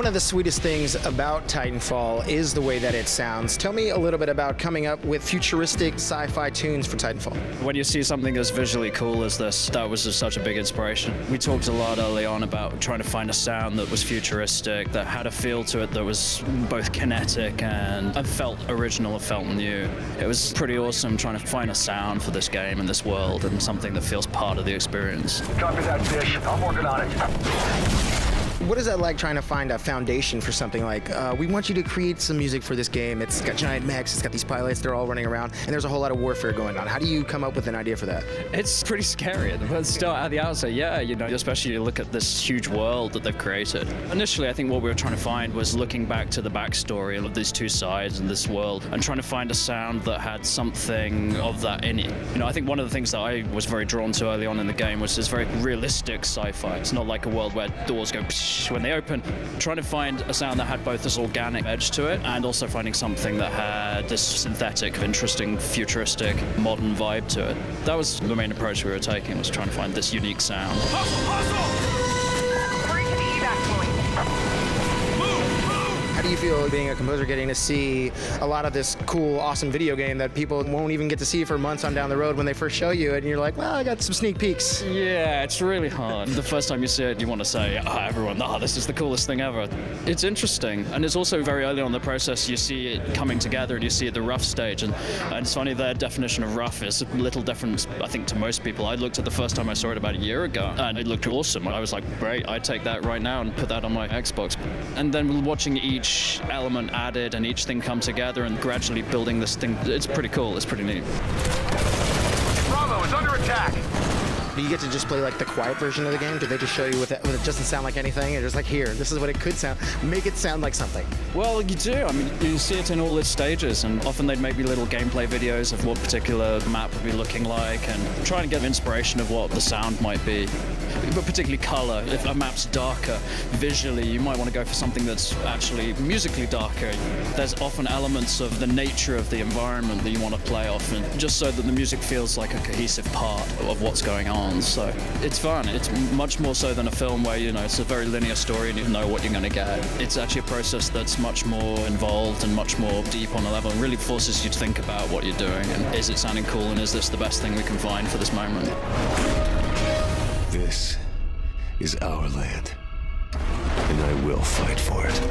One of the sweetest things about Titanfall is the way that it sounds. Tell me a little bit about coming up with futuristic sci-fi tunes for Titanfall. When you see something as visually cool as this, that was just such a big inspiration. We talked a lot early on about trying to find a sound that was futuristic, that had a feel to it that was both kinetic and felt original and felt new. It was pretty awesome trying to find a sound for this game and this world and something that feels part of the experience. Copy that, Fish. I'm working on it. What is that like trying to find a foundation for something like, we want you to create some music for this game. It's got giant mechs, it's got these pilots, they're all running around, and there's a whole lot of warfare going on. How do you come up with an idea for that? It's pretty scary but still at the outset, yeah, you know, especially you look at this huge world that they've created. Initially, I think what we were trying to find was looking back to the backstory of these two sides in this world and trying to find a sound that had something of that in it. You know, I think one of the things that I was very drawn to early on in the game was this very realistic sci-fi. It's not like a world where doors go when they open. Trying to find a sound that had both this organic edge to it and also finding something that had this synthetic, interesting, futuristic, modern vibe to it. That was the main approach we were taking, was trying to find this unique sound. Hustle, hustle! Hurry to the evac point. How do you feel being a composer getting to see a lot of this cool, awesome video game that people won't even get to see for months on down the road when they first show you, and you're like, well, I got some sneak peeks? Yeah, it's really hard. The first time you see it, you want to say, everyone, this is the coolest thing ever. It's interesting, and it's also very early on in the process, you see it coming together and you see it the rough stage, and it's funny, their definition of rough is a little different, I think, to most people. I looked at the first time I saw it about a year ago, and it looked awesome. I was like, great, I'd take that right now and put that on my Xbox. And then watching each element added and each thing come together and gradually building this thing, it's pretty cool, it's pretty neat. Bravo is under attack. Do you get to just play like the quiet version of the game? Do they just show you with it doesn't sound like anything? You're just like, here, this is what it could sound. Make it sound like something. Well, you do. I mean, you see it in all its stages, and often they'd make me little gameplay videos of what particular map would be looking like and trying to get inspiration of what the sound might be. But particularly color. If a map's darker visually, you might want to go for something that's actually musically darker. There's often elements of the nature of the environment that you want to play off, and just so that the music feels like a cohesive part of what's going on. So it's fun. It's much more so than a film where, you know, it's a very linear story and you know what you're going to get. It's actually a process that's much more involved and much more deep on a level, and really forces you to think about what you're doing and is it sounding cool and is this the best thing we can find for this moment. This is our land, and I will fight for it.